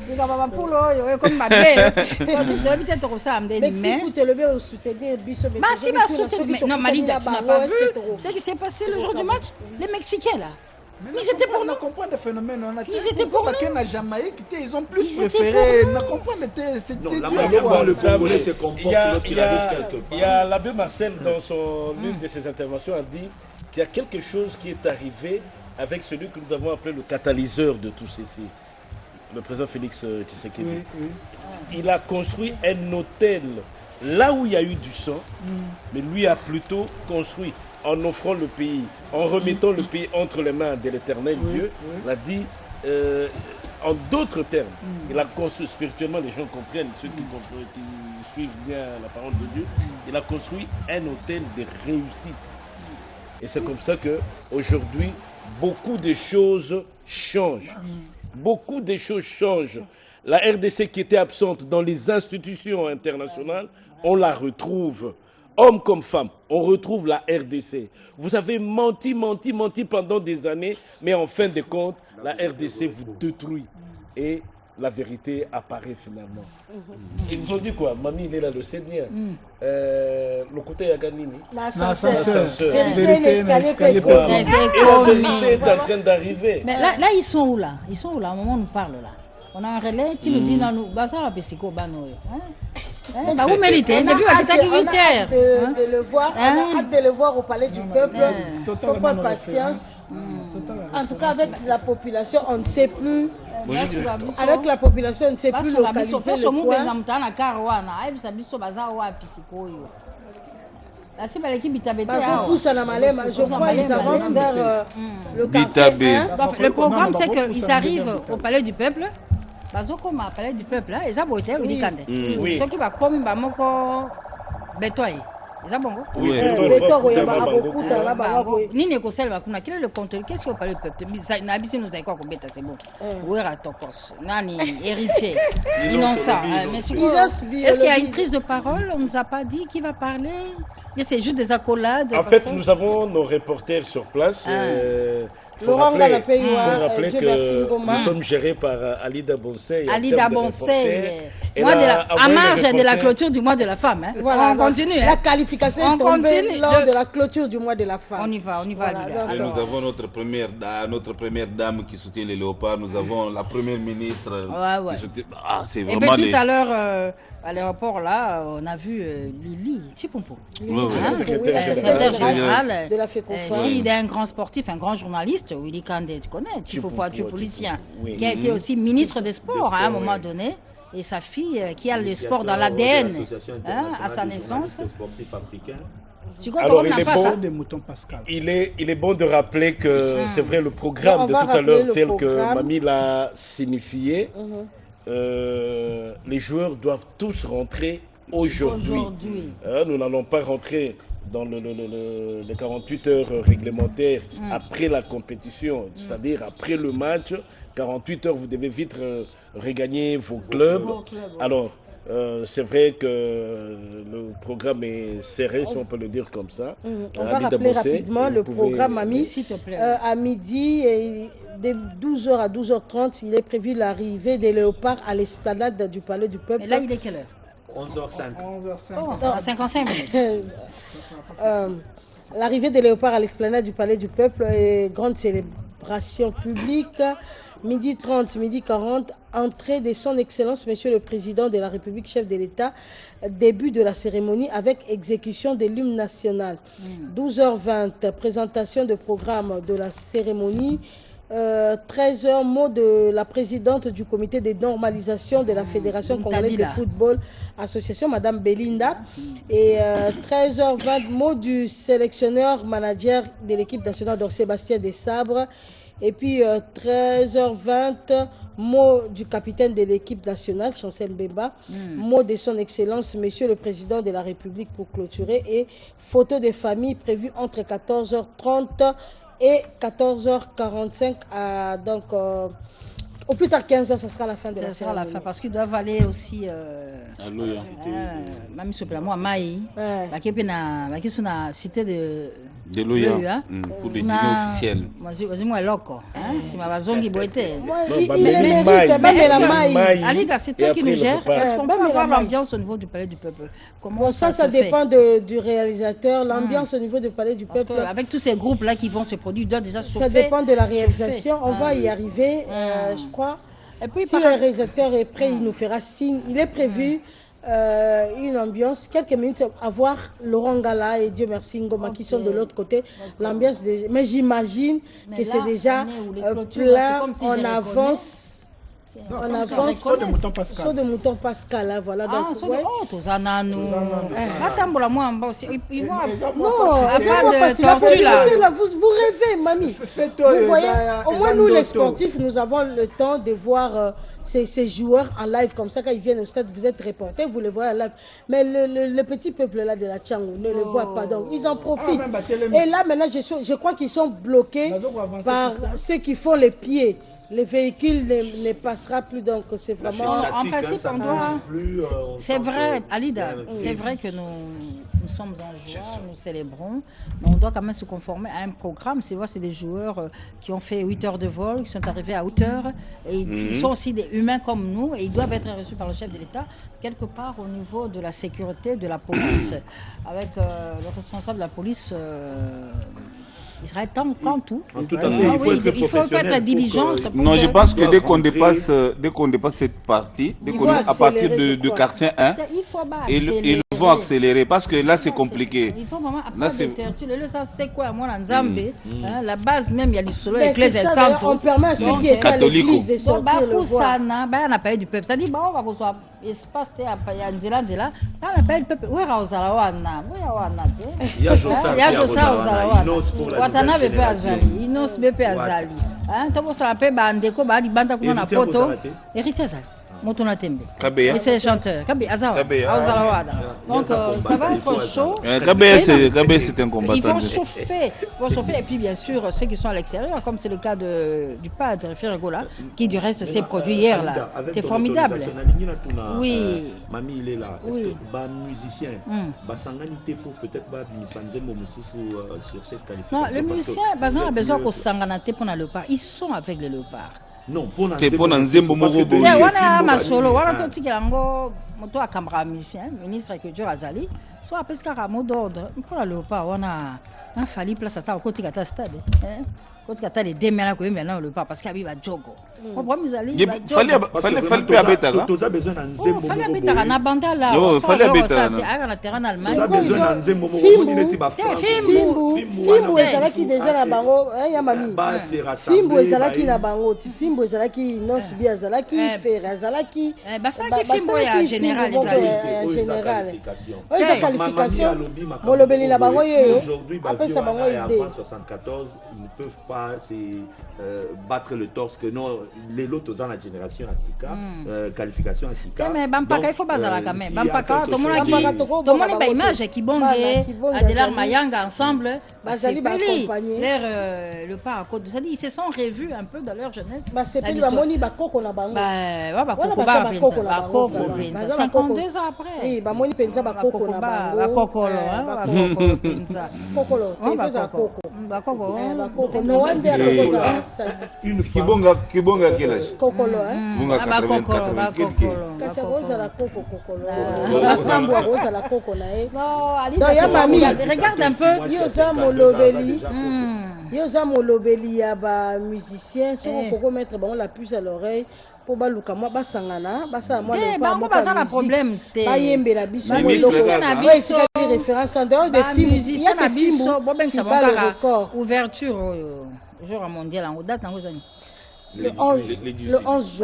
Il va pas pour l'eau, comme ma belle. Mais si vous te levez au soutenir, non, Malida, tu n'as pas vu ce qui s'est passé le jour du match? Les Mexicains, là. Ils étaient pour nous. On comprend le phénomène. Ils étaient pour nous. La Jamaïque, ils ont plus préféré. On comprend la manière dont le Congolais se comporte lorsqu'il arrive quelque part. Il y a l'abbé Marcel, dans l'une de ses interventions, a dit qu'il y a quelque chose qui est arrivé avec celui que nous avons appelé le catalyseur de tout ceci. Le président Félix Tshisekedi. Il a construit un hôtel là où il y a eu du sang, mais lui a plutôt construit en offrant le pays, en remettant le pays entre les mains de l'éternel Dieu. Il a dit, en d'autres termes, il a construit spirituellement, les gens comprennent, ceux qui suivent bien la parole de Dieu, il a construit un hôtel de réussite. Et c'est comme ça qu'aujourd'hui, beaucoup de choses changent. Beaucoup de choses changent. La RDC qui était absente dans les institutions internationales, on la retrouve. Hommes comme femmes, on retrouve la RDC. Vous avez menti pendant des années, mais en fin de compte, la RDC vous détruit. Et la vérité apparaît finalement. Ils ont dit quoi? Mamie, il est là, le Seigneur. Le côté Yaganini. L'ascenseur. Et la vérité est en train d'arriver. Mais là, ils sont où là? Ils sont où là? Au moment où on nous parle là. On a un relais qui nous dit dans nous, bah ça va psycho, bah non. Bah vous méritez, depuis à 8 heures. De le voir, on a hâte de le voir au palais du peuple. Il faut prendre patience. En tout cas, avec la population, on ne sait plus. Avec la population, on ne sait plus localiser le coin. Je crois qu'ils avancent vers le quartier. Le programme, c'est qu'ils arrivent au palais du peuple. Comme au palais du peuple, ils ont été au Nikande. Ceux qui vont comme Betoy. Ils ont bon. Oui, Nini Kosel, quel est le contrôle? Qu'est-ce qu'on parle du peuple? Nabisi nous a quoi comme bêta, c'est bon. Où est Tokos? Nani, héritier, innocent. Est-ce qu'il y a une prise de parole? On ne nous a pas dit qui va parler. C'est juste des accolades. En fait, nous avons nos reporters sur place. Laurent Galapé, il faut rappeler Dieu que merci, Ngoma. nous sommes gérés par Alida Bonsey. Alida Bonsey, à marge de la clôture du mois de la femme. Hein. Voilà, on continue. La qualification est tombée lors de la clôture du mois de la femme. On y va, Voilà, Alida. Et nous avons notre première dame qui soutient les léopards. Nous avons la première ministre Ouais. qui soutient... Ah, c'est Et vraiment puis tout à l'heure, à l'aéroport, là, on a vu Lily Chipompo. La secrétaire générale de la FECOFA. Fille d'un grand sportif, un grand journaliste, Willy Kandé, tu connais, Chipompo, Tupolicien, qui a été aussi ministre des Sports à un moment donné. Et sa fille, qui a le sport dans l'ADN, à sa naissance. Alors, il est bon de rappeler que c'est vrai, le programme de tout à l'heure, tel que Mamie l'a signifié, les joueurs doivent tous rentrer aujourd'hui. Nous n'allons pas rentrer dans les 48 heures réglementaires après la compétition, c'est-à-dire après le match. 48 heures, vous devez vite regagner vos clubs. Alors, c'est vrai que le programme est serré, si on peut le dire comme ça. On va rappeler rapidement le programme, Mamie. À midi, et de 12h à 12h30, il est prévu l'arrivée des léopards à l'esplanade du Palais du Peuple. Et là, il est quelle heure? 11h05. 55 minutes. L'arrivée des léopards à l'esplanade du Palais du Peuple est grande célébration publique. Midi 30, midi 40, entrée de son Excellence, Monsieur le Président de la République, chef de l'État, début de la cérémonie avec exécution de l'hymne national. 12h20, présentation de programme de la cérémonie. 13h, mot de la présidente du comité de normalisation de la Fédération congolaise de football, association, Madame Belinda. Et 13h20, mot du sélectionneur manager de l'équipe nationale, donc Sébastien Desabre. Et puis 13h20, mot du capitaine de l'équipe nationale, Chancel Bemba. Mot de son Excellence, Monsieur le Président de la République pour clôturer. Et photo des familles prévues entre 14h30 et 14h45. Donc, au plus tard 15h, ce sera la fin de la cérémonie. Ce sera la fin, parce qu'ils doivent aller aussi... Même si moi, Maï, qui est la cité de Loya, pour les dîners officiels. Moi, loco. Si ma bazongi boité. Alida, c'est toi qui nous gères. Est-ce qu'on peut avoir l'ambiance au niveau du Palais du Peuple? Comment ça dépend du réalisateur, l'ambiance au niveau du Palais du Peuple. Avec tous ces groupes-là qui vont se produire, doivent déjà se Ça dépend de la réalisation. On va y arriver, je crois. Et puis, si le réalisateur est prêt, il nous fera signe. Il est prévu une ambiance, quelques minutes, à voir Laurent Gala et Dieu merci Ngoma qui sont de l'autre côté. L'ambiance, mais j'imagine que c'est déjà plein, on avance. On avance saut de mouton Pascal. Saut de mouton Pascal, là, voilà. Donc, vous rêvez, mamie. Vous voyez, au moins nous les sportifs, nous avons le temps de voir ces joueurs en live comme ça. Quand ils viennent au stade, vous êtes reportés, vous les voyez en live. Mais le petit peuple là de la Tchangou ne le voit pas, donc ils en profitent. Et là maintenant, je crois qu'ils sont bloqués par ceux qui font les pieds. Les véhicules ne passera plus, donc c'est vraiment... En principe, on doit... C'est vrai, Alida, c'est vrai que nous sommes en joie, nous célébrons, mais on doit quand même se conformer à un programme. C'est des joueurs qui ont fait 8 heures de vol, qui sont arrivés à 8 heures, et ils sont aussi des humains comme nous, et ils doivent être reçus par le chef de l'État, quelque part au niveau de la sécurité, de la police, avec le responsable de la police... Israël Kantou. Tout à fait. Il faut être diligent. Non, je pense que dès qu'on dépasse cette partie, à partir de quartier 1, ils vont accélérer parce que là c'est compliqué. Il faut vraiment apprendre c'est quoi moi la base même il y a les solos avec les centres. On permet à ceux qui étaient à l'église de sortir le voir. On a parlé du peuple. Ça dit on va recevoir espace il y a Nzela on a parlé du peuple. Où est Ozalawana? Il y a Josa Ozalawana. Watana bepe azali. Inos bepe azali. Tomo ça appelle bandeko ba libanda kuna na poto. Héritier azali. Motona Tembe. Kabeya. Et c'est chanteur. Kabeya, Azawa. Kabeya. Azawada. Donc, ça va être chaud. Kabeya, c'est un combattant. Ils vont chauffer. Et puis, bien sûr, ceux qui sont à l'extérieur, comme c'est le cas du padre Ferregola, qui du reste s'est produit hier là. C'est formidable. Oui. Mamie, il est là. Est-ce Oui. que les musiciens, Basanganité pour peut-être sur cette qualification? Non, les musiciens, Bazan a besoin qu'on s'enganate pour le pas. Ils sont avec les léopards. Non, c'est pour Nzembo Morobo. Il y a ma solo, voilà tout ce qui est lango, moto à caméra musicien, ministre de la culture Azali, soit à pescar à mot d'ordre. Pour le léopard, on a fallu place à ça au côté de la stade. Quand tu as les démêlés que maintenant le pas parce qu'il y a Jogo. On prend mes alliés. Fallait habiter là. Tu as besoin d'un Nzembo. Fallait habiter à Nabanda là. Fallait habiter à la terre en Allemagne. Tu as besoin d'un Nzembo. Fimbu ezalaki déjà na bango ya mami. Fimbu ezalaki na bango. Fimbu ezalaki Nosbi ezalaki Fer ezalaki. Basaki Fimbu ya général ezali. Général. Oza qualification. Molobeli na bango yo. Après ça bango idée. 74 ils ne peuvent pas battre le torse que non les lots dans la génération à Sika qualification à Sika. Mais Bampaka il faut bazala quand même. Bampaka tout le monde ba image qui bonge Adelar Mayanga ensemble bazali ba accompagner le pas à côté. Ça dit ils se sont revus un peu dans leur jeunesse. Ba sepeli ba moni ba koko na bango. Ba koko penza 52 ans après. Oui ba moni penza ba koko na bango. Ba kokolo ba kokolo penza. Kokolo tefeza koko. Ba koko. No wande akoza. Une Kibonga quel âge? Kokolo Bunga 84 Kasi roza la koko kokolo. Kambo roza la koko na e. Donc ya mami regarde un peu Yoza Molobeli. Yoza Molobeli ya ba musicien soko koko mettre bon la puce à l'oreille pour baluka moi basangana basa moi le pas moi basa na problème te ba yembela biso musicien na biso référence en dehors des films musicien na biso bo benga sa bonka ouverture jour mondial en date na ozani le 11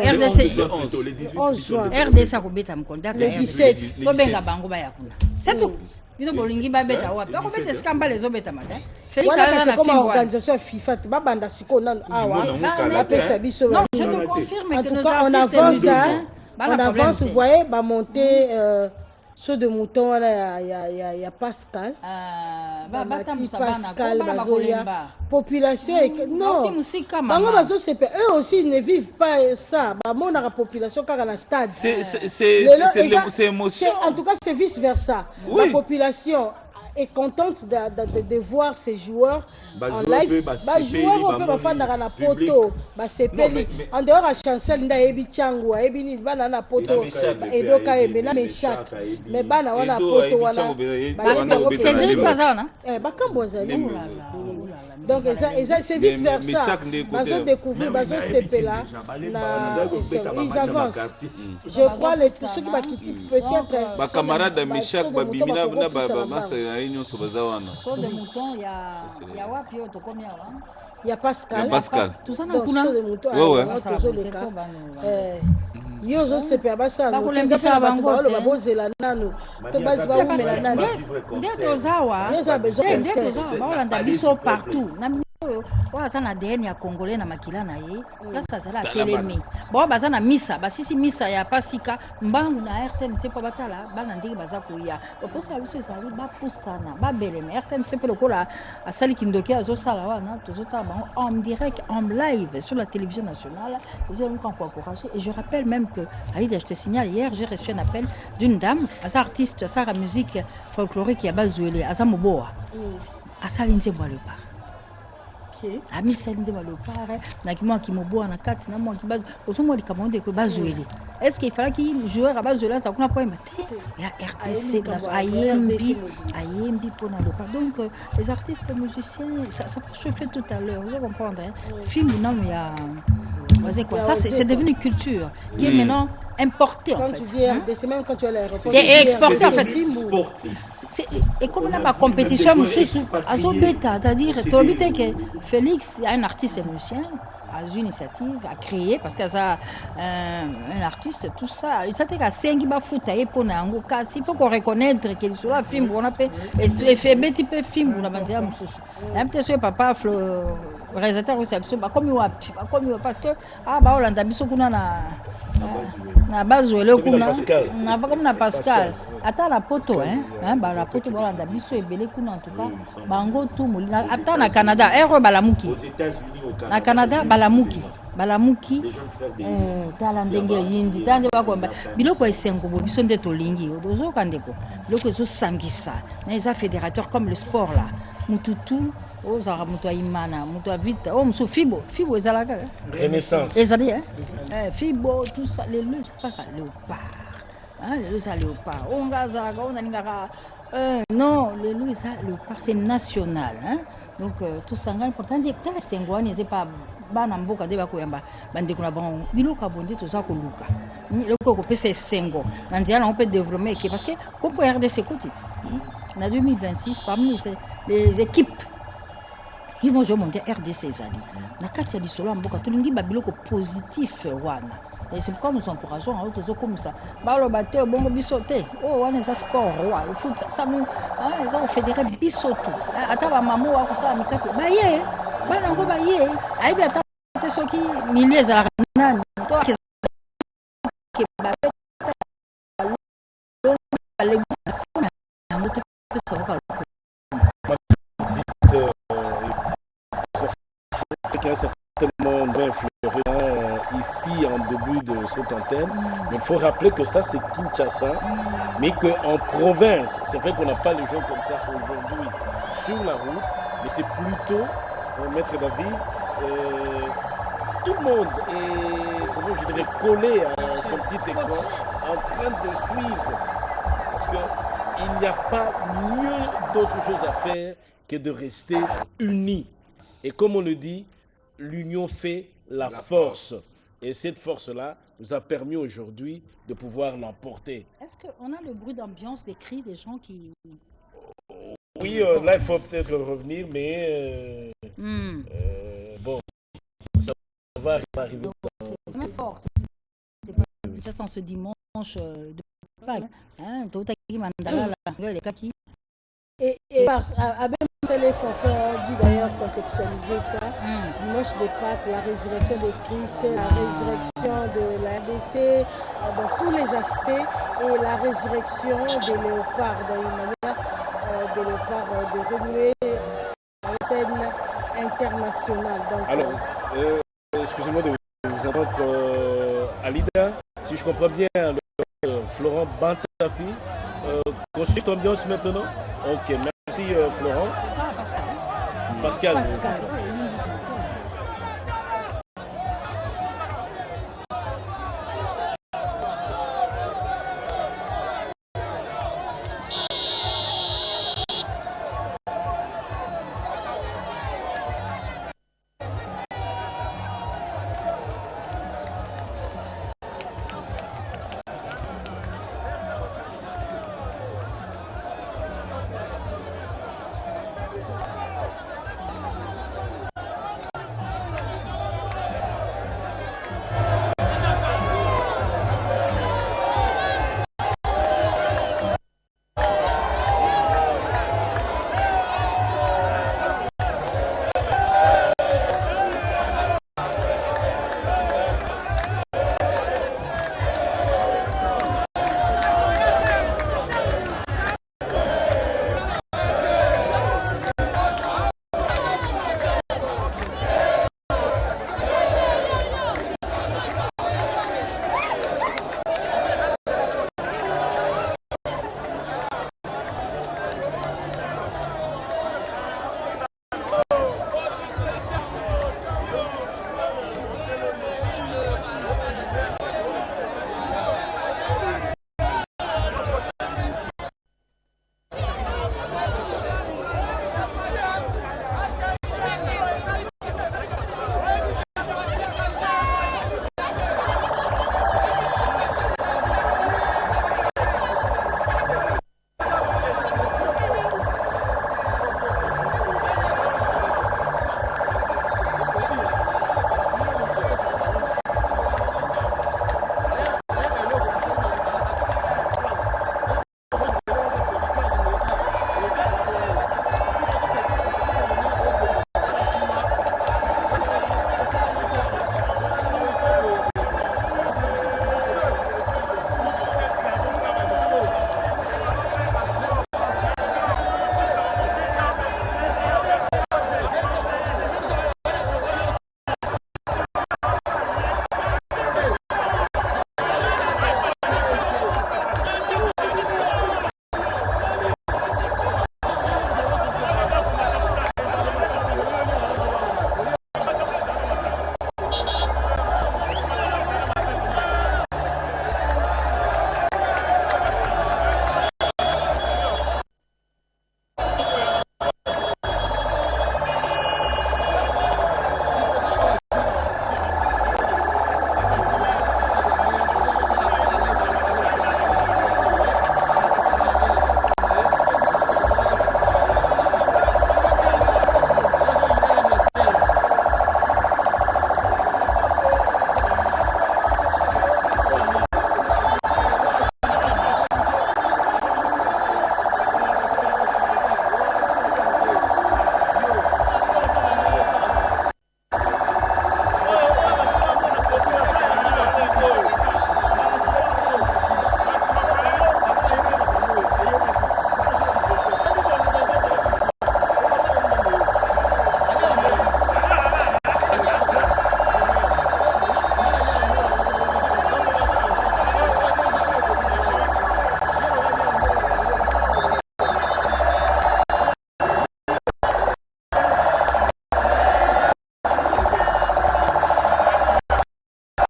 juin RDC a kobeta mkonda le 17 bo benga bango ba yakuna c'est tout bino bolingi ba beta wapi ba kobeta skamba les obeta matin Félix a na comme organisation FIFA ba banda siko nan awa la pesa biso non je te confirme que nous on avance vous voyez ba monter ceux de mouton il y a Pascal Pascal Bazoya population non bango bazo c'est eux aussi ne vivent pas ça ba mona la population car la stade c'est émotion en tout cas c'est vice versa la population est contente de voir ces joueurs en live. Les joueurs peuvent faire na poto, sepeli. En dehors à Chancel nda ebi changu, ebi ni bana na poto, edoka ebe na meshak. Mais bana wana poto wana. C'est Cédric Bazana. Bakambo zali. Donc c'est vice versa. Bazo découvrir, bazo sepela. Ils avancent. Je crois ceux qui va quitter peut-être. Ba camarade Meshak ba bimina na ba master réunion sur bazawana. Sur de mouton il y a wapi to combien là? Il y a Pascal. Tout ça na kuna. Yozo sepe abasa no kuzapela bantu balo babozela nanu to bazi ba umela nanu ndeto zawa ndeto zawa baolanda biso partout na oyo aza na ADN ya congolais na makila na ye place azala atelemi bao baza na misa basisi misa ya pasika mbangu na RTNC mpo batala bana ndenge baza koya baposa ya biso ezali bapusana babelema RTNC mpe lokola asali kindoki azosala wana tozotala bango en direct en live sur la télévision nationale ezoyoka encourager et je rappelle même que Alida je te signale hier j'ai reçu un appel d'une dame asa artiste asa la musique folklorique ya bazuele asa moboa asali nzembo le pas la mise de Malopare, na kimo kimoboa na kati na mo kibazo osomo likamande ko bazuele est-ce qu'il fallait qu'il joueur à bazuele ça kuna poema ya RDC ayembi pour na lopa donc les artistes musiciens ça je fais tout à l'heure vous comprenez film non il y a ça c'est devenu culture qui est maintenant importé en fait. C'est même quand tu as l'aéroport. C'est exporté en fait. Et comme on a ma compétition, c'est-à-dire que Félix est un artiste et musicien, a une initiative, a créé, parce qu'il y a un artiste, tout ça. Il s'est dit qu'il y a un foot il faut qu'on reconnaisse qu'il soit un film, on a fait, et fait un petit peu film, on a vendu un petit peu papa réalisateur aussi biso bakomi wapi parce que baolanda biso kuna na bazwele kuna comme na Pascal ata na poto na poto baolanda biso ebele kuna en tout cas bango tout ata na Canada balamuki na Canada balamuki tala ndenge yindi tande bakomba biloko esengo bo biso nde tolingi ozoka ndeko biloko ezosangisa na eza fédérateur comme le sport là mututu ozara mutu aimana mutu avita musu fibo ezalaka renaissance ezali fibo tout ça les lieux c'est pas léopard les lieux ça léopard on azalaka on alingaka non les lieux ça léopard c'est national donc tout ça est important de tala sengwani c'est pas bana mboka de bakoyamba bandeko na bango biloko abonde toza koluka loko ko pesa sengo na ndia on peut développer parce que comme pour RDC côté en 2026 parmi les équipes qui vont jouer mondial RDC zali na kati ya lisolo mboka tolingi ba biloko positif wana et c'est pourquoi nous encourageons à autres comme ça balo baté bongo bisoté wana ça sport le foot ça nous ça on fédérer bisoto ata ba mamo wa ko ça mikate ba ye bana ngo ba ye aibi ata soki milliers za nani to ke ba le ngo to pesa ko qu'un certain monde va influer ici en début de cette antenne, mais il faut rappeler que ça c'est Kinshasa, mais qu'en province, c'est vrai qu'on n'a pas les gens comme ça aujourd'hui sur la route, mais c'est plutôt, Maître David, tout le monde est, comment je dirais, collé à son petit écran, en train de suivre, parce qu'il n'y a pas mieux d'autre chose à faire que de rester unis. Et comme on le dit, l'union fait la force. Et cette force-là nous a permis aujourd'hui de pouvoir l'emporter. Est-ce qu'on a le bruit d'ambiance, des cris des gens qui... Oui, là, il faut peut-être revenir, mais bon, ça va arriver. C'est très fort. C'est pas ce dimanche de Pâques. Et Abel dit d'ailleurs contextualiser ça. Dimanche de Pâques, la résurrection de Christ, la résurrection de la RDC, dans tous les aspects, et la résurrection des léopards, d'une manière des léopards de renouer la scène internationale. Donc, alors, excusez-moi de vous entendre, Alida, si je comprends bien, Florent Bantapi, construit ambiance maintenant. Ok, merci Florent. Pascal.